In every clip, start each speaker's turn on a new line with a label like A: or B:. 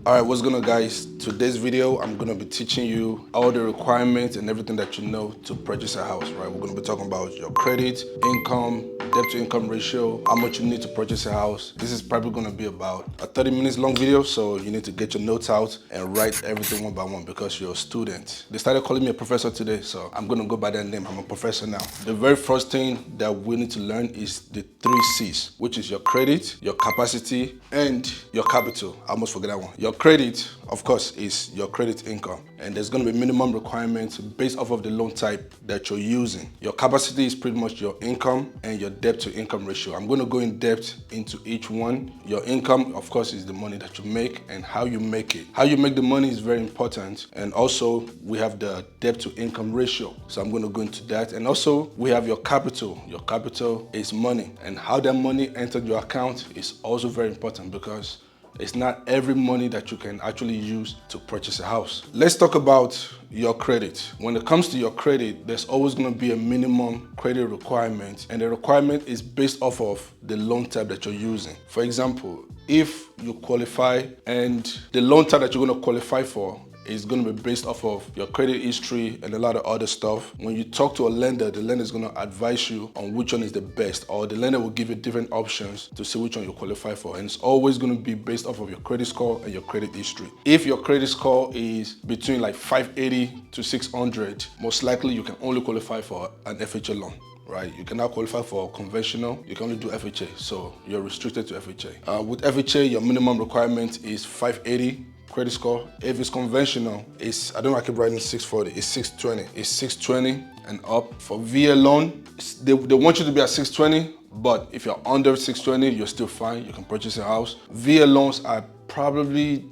A: Alright, what's going on, guys? Today's video, I'm going to be teaching you all the requirements and everything that you know to purchase a house, right? We're going to be talking about your credit, income, debt to income ratio, how much you need to purchase a house. This is probably going to be about a 30 minutes long video, so you need to get your notes out and write everything one by one because you're a student. They started calling me a professor today, so I'm going to go by that name. I'm a professor now. The very first thing that we need to learn is the 3 C's, which is your credit, your capacity, and your capital. I almost forget that one. Your credit, of course, is your credit income, and there's going to be minimum requirements based off of the loan type that you're using. Your capacity is pretty much your income and your debt to income ratio. I'm going to go in depth into each one. Your income, of course, is the money that you make and how you make it. How you make the money is very important, and also we have the debt to income ratio, so I'm going to go into that. And also we have your capital. Your capital is money, and how that money entered your account is also very important because it's not every money that you can actually use to purchase a house. Let's talk about your credit. When it comes to your credit, there's always going to be a minimum credit requirement, and the requirement is based off of the loan type that you're using. For example, if you qualify and the loan type that you're going to qualify for is going to be based off of your credit history and a lot of other stuff. When you talk to a lender, the lender is going to advise you on which one is the best, or the lender will give you different options to see which one you qualify for. And it's always going to be based off of your credit score and your credit history. If your credit score is between like 580 to 600, most likely you can only qualify for an FHA loan. Right, you cannot qualify for conventional, you can only do FHA, so you're restricted to FHA. With FHA, your minimum requirement is 580 credit score. If it's conventional, I don't know, I keep writing 640, it's 620. It's 620 and up. For VA loan, they want you to be at 620, but if you're under 620, you're still fine, you can purchase a house. VA loans are probably,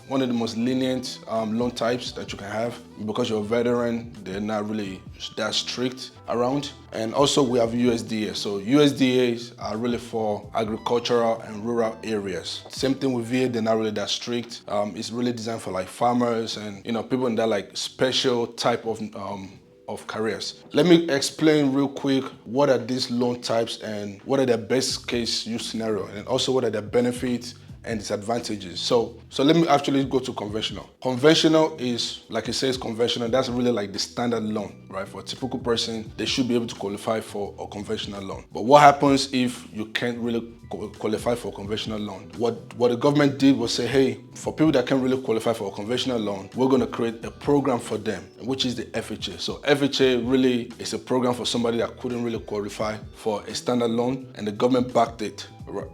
A: one of the most lenient loan types that you can have because you're a veteran. They're not really that strict around. And also we have USDA. So USDAs are really for agricultural and rural areas. Same thing with VA, they're not really that strict. It's really designed for like farmers and people in that like special type of careers. Let me explain real quick what are these loan types and what are their best case use scenario, and also what are their benefits and disadvantages. So let me actually go to conventional. Conventional is, like it says, conventional. That's really like the standard loan, right? For a typical person, they should be able to qualify for a conventional loan. But what happens if you can't really qualify for a conventional loan? What the government did was say, hey, for people that can't really qualify for a conventional loan, we're going to create a program for them, which is the FHA. So FHA really is a program for somebody that couldn't really qualify for a standard loan, and the government backed it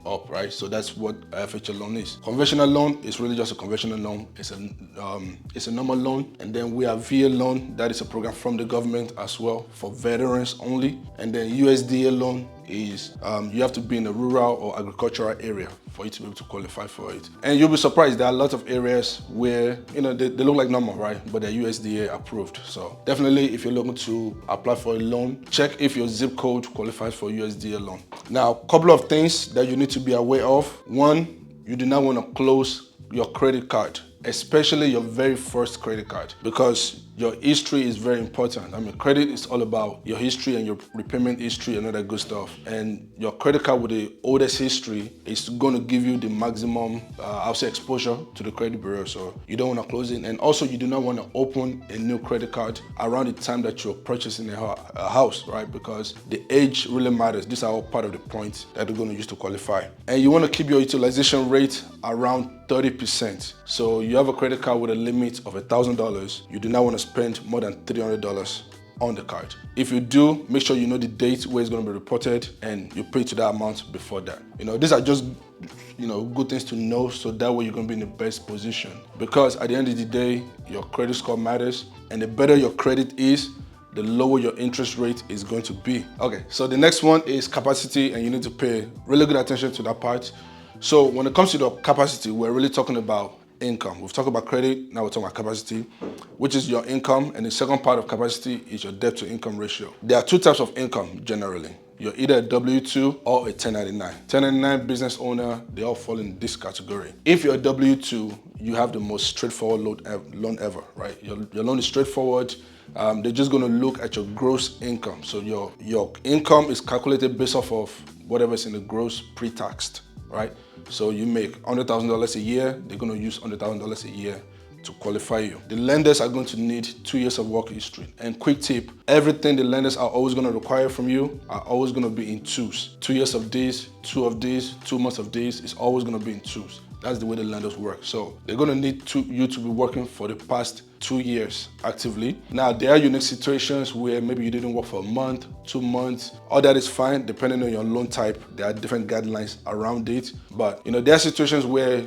A: up, right? So that's what a FHA loan is. Conventional loan is really just a conventional loan. It's a normal loan. And then we have VA loan. That is a program from the government as well for veterans only. And then USDA loan is you have to be in a rural or agricultural area for you to be able to qualify for it. And you'll be surprised, there are a lot of areas where they look like normal, right? But they're USDA approved. So definitely, if you're looking to apply for a loan, check if your zip code qualifies for USDA loan. Now, a couple of things that you need to be aware of. One, you do not want to close your credit card, especially your very first credit card, because your history is very important. I mean, credit is all about your history and your repayment history and all that good stuff. And your credit card with the oldest history is going to give you the maximum, I'll say, exposure to the credit bureau. So you don't want to close it. And also, you do not want to open a new credit card around the time that you're purchasing a house, right? Because the age really matters. These are all part of the points that you're going to use to qualify. And you want to keep your utilization rate around 30%. So you have a credit card with a limit of $1,000. You do not want to spend more than $300 on the card. If you do, make sure you know the date where it's going to be reported and you pay to that amount before that. These are just good things to know, so that way you're going to be in the best position, because at the end of the day, your credit score matters, and the better your credit is, the lower your interest rate is going to be. Okay, so the next one is capacity, and you need to pay really good attention to that part. So when it comes to the capacity, we're really talking about income. We've talked about credit, now we're talking about capacity, which is your income, and the second part of capacity is your debt to income ratio. There are 2 types of income generally. You're either a W-2 or a 1099. 1099 business owner, they all fall in this category. If you're a W-2, you have the most straightforward loan ever, right? Your loan is straightforward. They're just going to look at your gross income. So your income is calculated based off of whatever's in the gross pre-taxed. right? So you make $100,000 a year, they're gonna use $100,000 a year to qualify you. The lenders are going to need 2 years of work history. And quick tip, everything the lenders are always going to require from you are always going to be in twos. 2 years of this, 2 of this, 2 months of this, is always going to be in twos. That's the way the lenders work. So they're going to need you to be working for the past 2 years actively. Now, there are unique situations where maybe you didn't work for a month, 2 months. All that is fine, depending on your loan type. There are different guidelines around it. But, there are situations where,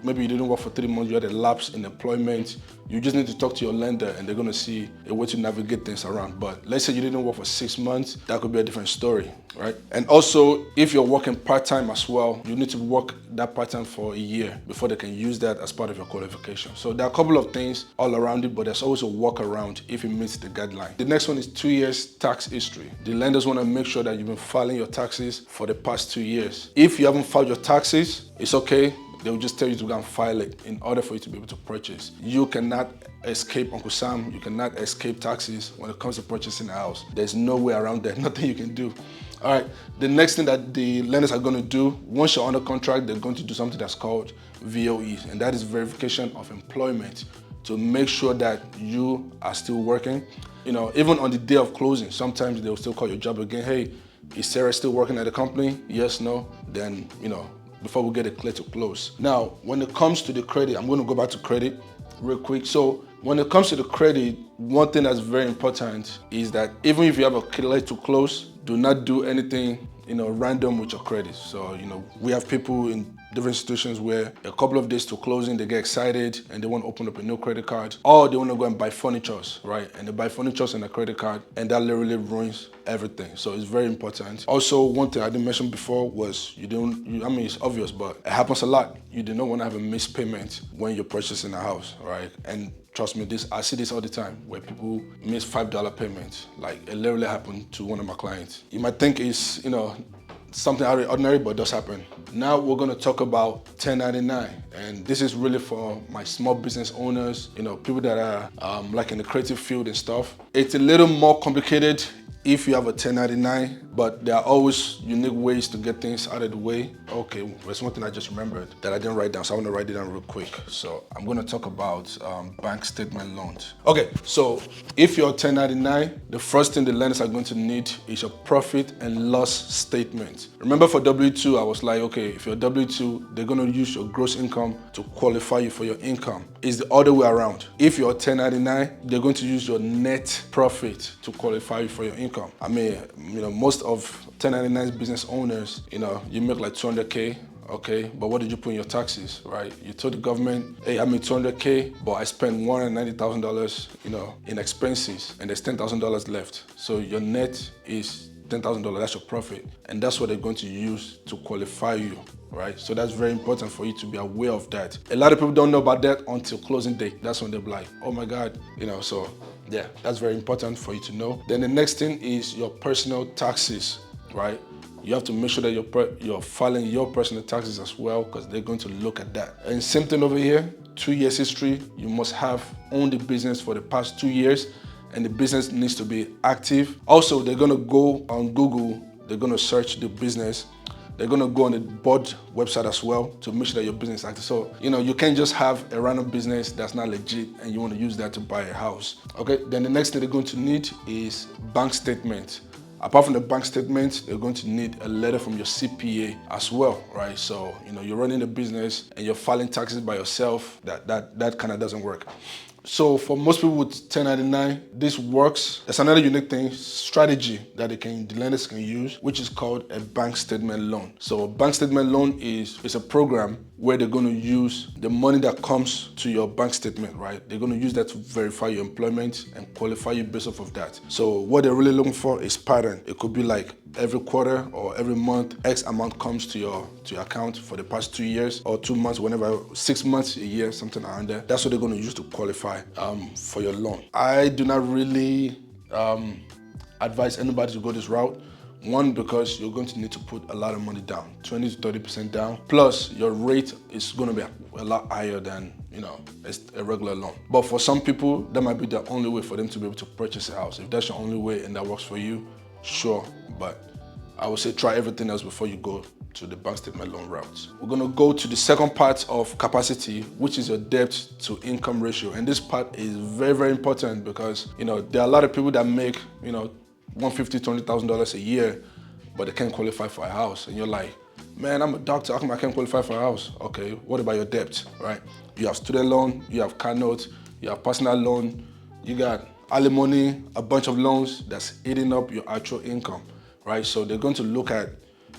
A: maybe you didn't work for 3 months, you had a lapse in employment. You just need to talk to your lender and they're gonna see a way to navigate things around. But let's say you didn't work for 6 months, that could be a different story, right? And also, if you're working part-time as well, you need to work that part-time for a year before they can use that as part of your qualification. So there are a couple of things all around it, but there's always a workaround if it meets the guideline. The next one is 2 years tax history. The lenders wanna make sure that you've been filing your taxes for the past 2 years. If you haven't filed your taxes, it's okay. They will just tell you to go and file it in order for you to be able to purchase. You cannot escape Uncle Sam. You cannot escape taxes when it comes to purchasing a house. There's no way around that, nothing you can do. All right, the next thing that the lenders are gonna do, once you're under contract, they're going to do something that's called VOE, and that is verification of employment, to make sure that you are still working. Even on the day of closing, sometimes they'll still call your job again. Hey, is Sarah still working at the company? Yes, no, then, before we get it clear to close. Now, when it comes to the credit, I'm going to go back to credit real quick. So when it comes to the credit, one thing that's very important is that even if you have a clear to close, do not do anything, random with your credit. So, we have people in different situations where a couple of days to closing, they get excited and they want to open up a new credit card, or they want to go and buy furnitures, right? And they buy furnitures and a credit card, and that literally ruins everything. So it's very important. Also, one thing I didn't mention before was it's obvious, but it happens a lot. You do not want to have a missed payment when you're purchasing a house, right? And trust me, I see this all the time where people miss $5 payments. Like, it literally happened to one of my clients. You might think it's, something out of the ordinary, but it does happen. Now we're going to talk about 1099, and this is really for my small business owners, people that are like in the creative field and stuff. It's a little more complicated if you have a 1099, but there are always unique ways to get things out of the way. Okay, there's one thing I just remembered that I didn't write down, so I want to write it down real quick. So I'm going to talk about bank statement loans. Okay, so if you're 1099, the first thing the lenders are going to need is your profit and loss statement. Remember, for W-2, I was like, okay, if you're W-2, they're going to use your gross income to qualify you for your income. It's the other way around. If you're 1099, they're going to use your net profit to qualify you for your income. I mean, most of 1099 business owners, you make like 200K, okay, but what did you put in your taxes, right? You told the government, hey, I made 200K, but I spent $190,000, in expenses, and there's $10,000 left. So your net is $10,000, that's your profit. And that's what they're going to use to qualify you, right? So that's very important for you to be aware of that. A lot of people don't know about that until closing date. That's when they're like, oh my God, so yeah, that's very important for you to know. Then the next thing is your personal taxes, right? You have to make sure that you're filing your personal taxes as well, because they're going to look at that. And same thing over here, 2 years history. You must have owned the business for the past 2 years, and the business needs to be active. Also, they're gonna go on Google, they're gonna search the business. They're gonna go on the board website as well to make sure that your business is active. So, you can't just have a random business that's not legit and you wanna use that to buy a house. Okay, then the next thing they're going to need is bank statement. Apart from the bank statement, they're going to need a letter from your CPA as well, right? So, you're running a business and you're filing taxes by yourself, that kind of doesn't work. So for most people with 1099, this works. There's another unique strategy that the lenders can use, which is called a bank statement loan. So a bank statement loan is a program where they're going to use the money that comes to your bank statement, right? They're going to use that to verify your employment and qualify you based off of that. So what they're really looking for is pattern. It could be like every quarter or every month, X amount comes to your account for the past 2 years or 2 months, whenever, 6 months, a year, something around there. That's what they're going to use to qualify for your loan. I do not really advise anybody to go this route. One, because you're going to need to put a lot of money down, 20 to 30% down. Plus, your rate is going to be a lot higher than a regular loan. But for some people, that might be the only way for them to be able to purchase a house. If that's your only way and that works for you, sure. But I would say try everything else before you go to the bank statement loan route. We're gonna go to the second part of capacity, which is your debt to income ratio. And this part is very, very important because, there are a lot of people that make, $150,000, $200,000 a year, but they can't qualify for a house. And you're like, man, I'm a doctor, how come I can't qualify for a house? Okay, what about your debt, right? You have student loan, you have car note, you have personal loan, you got alimony, a bunch of loans that's eating up your actual income, right? So they're going to look at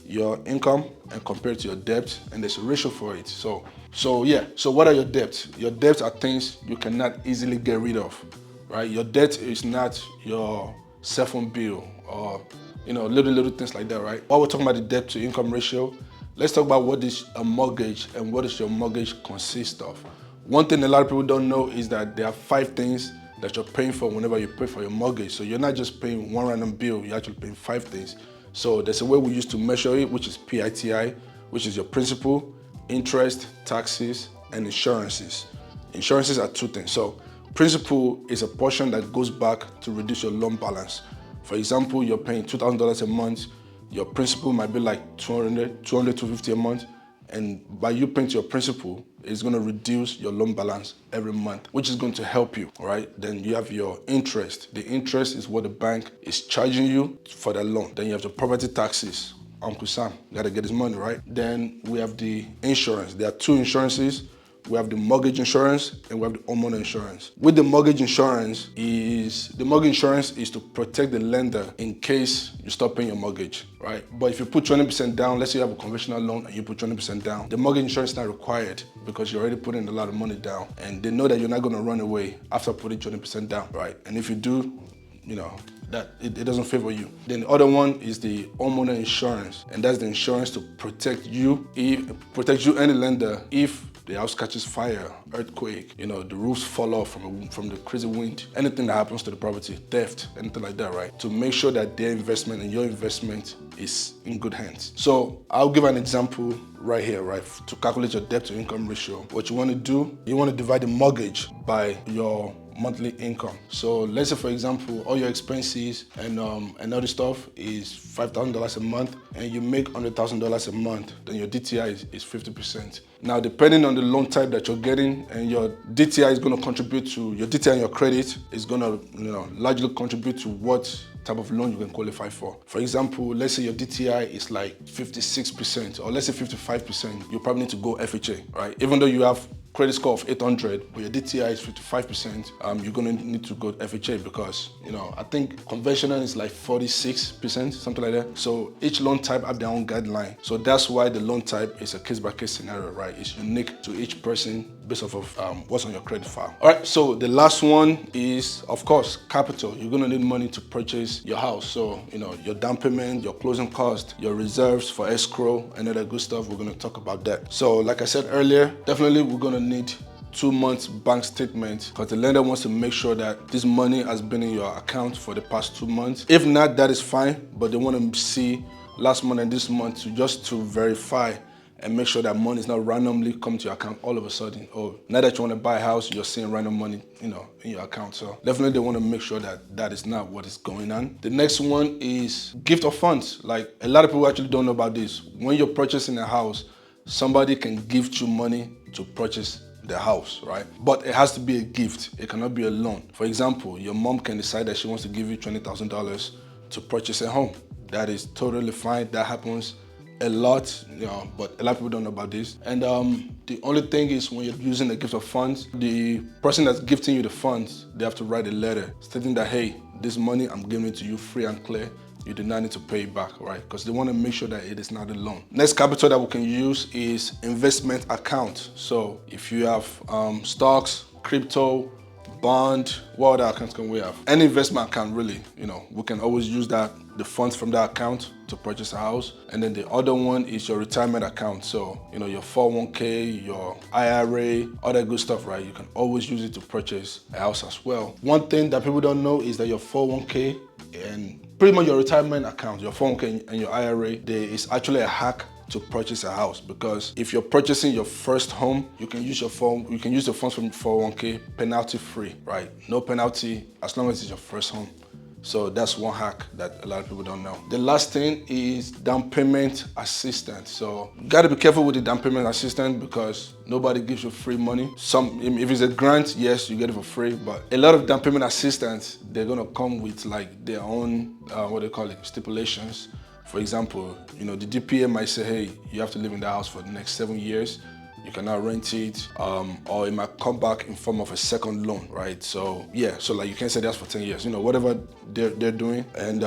A: your income and compare it to your debt, and there's a ratio for it. So what are your debts? Your debts are things you cannot easily get rid of, right? Your debt is not your cell phone bill or little things like that, right? While we're talking about the debt to income ratio, let's talk about what is a mortgage and what does your mortgage consist of. One thing a lot of people don't know is that there are 5 things that you're paying for whenever you pay for your mortgage. So you're not just paying one random bill, you're actually paying 5 things. So there's a way we use to measure it, which is PITI, which is your principal, interest, taxes, and insurances. Insurances are 2 things. So principal is a portion that goes back to reduce your loan balance. For example, you're paying $2,000 a month, your principal might be like $200, $250 a month, and by you paying to your principal, it's going to reduce your loan balance every month, which is going to help you, all right? Then you have your interest. The interest is what the bank is charging you for the loan. Then you have the property taxes. Uncle Sam got to get his money, right? Then we have the insurance. There are 2 insurances. We have the mortgage insurance and we have the homeowner insurance. With the mortgage insurance is to protect the lender in case you stop paying your mortgage, right? But if you put 20% down, let's say you have a conventional loan and you put 20% down, the mortgage insurance is not required because you're already putting a lot of money down and they know that you're not going to run away after putting 20% down, right? And if you do, that it doesn't favor you. Then the other one is the homeowner insurance, and that's the insurance to protect you and the lender if the house catches fire, earthquake, the roofs fall off from the crazy wind, anything that happens to the property, theft, anything like that, right? To make sure that their investment and your investment is in good hands. So I'll give an example right here, right? To calculate your debt to income ratio, what you want to do, you want to divide the mortgage by your monthly income. So let's say, for example, all your expenses and other stuff is $5,000 a month and you make $100,000 a month, then your DTI is 50%. Now, depending on the loan type that you're getting, and your DTI is going to contribute to, your DTI and your credit is going to largely contribute to what type of loan you can qualify for. For example, let's say your DTI is like 56%, or let's say 55%, you probably need to go FHA, right? Even though you have credit score of 800, but your DTI is 55%, you're gonna need to go FHA because, I think conventional is like 46%, something like that. So each loan type have their own guideline. So that's why the loan type is a case-by-case scenario, right? It's unique to each person based off of what's on your credit file. All right, so the last one is, of course, capital. You're gonna need money to purchase your house. So, your down payment, your closing cost, your reserves for escrow, and other good stuff. We're gonna talk about that. So like I said earlier, definitely we're gonna need 2 months bank statement because the lender wants to make sure that this money has been in your account for the past 2 months. If not, that is fine, but they want to see last month and this month to verify and make sure that money is not randomly come to your account all of a sudden. Or now that you want to buy a house, you're seeing random money, in your account. So definitely they want to make sure that that is not what is going on. The next one is gift of funds. Like a lot of people actually don't know about this. When you're purchasing a house, somebody can gift you money to purchase the house, right? But it has to be a gift. It cannot be a loan. For example, your mom can decide that she wants to give you $20,000 to purchase a home. That is totally fine. That happens a lot, but a lot of people don't know about this. And the only thing is when you're using the gift of funds, the person that's gifting you the funds, they have to write a letter stating that, hey, this money I'm giving it to you free and clear. You do not need to pay it back, right? Because they want to make sure that it is not a loan. Next capital that we can use is investment account. So if you have stocks, crypto, bond, what other accounts can we have? Any investment account really, we can always use the funds from that account to purchase a house. And then the other one is your retirement account. So, your 401k, your IRA, all that good stuff, right? You can always use it to purchase a house as well. One thing that people don't know is that your 401k and pretty much your retirement account, your 401k and your IRA, there is actually a hack to purchase a house, because if you're purchasing your first home, you can use the funds from 401k penalty free, right? No penalty as long as it's your first home. So that's one hack that a lot of people don't know. The last thing is down payment assistance. So you gotta be careful with the down payment assistance because nobody gives you free money. If it's a grant, yes, you get it for free, but a lot of down payment assistance, they're gonna come with like their own, what they call it, stipulations. For example, the DPA might say, hey, you have to live in the house for the next 7 years. You cannot rent it, or it might come back in form of a second loan, right? So yeah, so like you can say that's for 10 years, whatever they're doing. And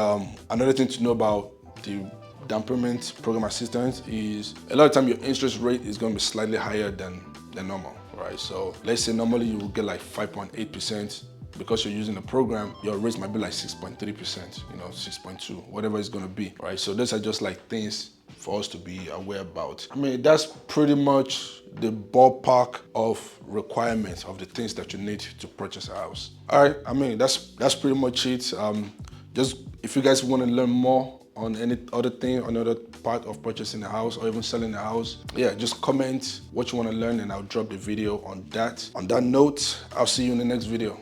A: another thing to know about the down payment program assistance is a lot of time your interest rate is going to be slightly higher than normal, right? So let's say normally you will get like 5.8%. Because you're using the program, your rates might be like 6.3%, 6.2, whatever it's gonna be, right? So those are just like things for us to be aware about. I mean, that's pretty much the ballpark of requirements of the things that you need to purchase a house. All right, I mean, that's pretty much it. Just if you guys want to learn more on any other thing, another part of purchasing a house or even selling a house, yeah, just comment what you want to learn and I'll drop the video on that. On that note, I'll see you in the next video.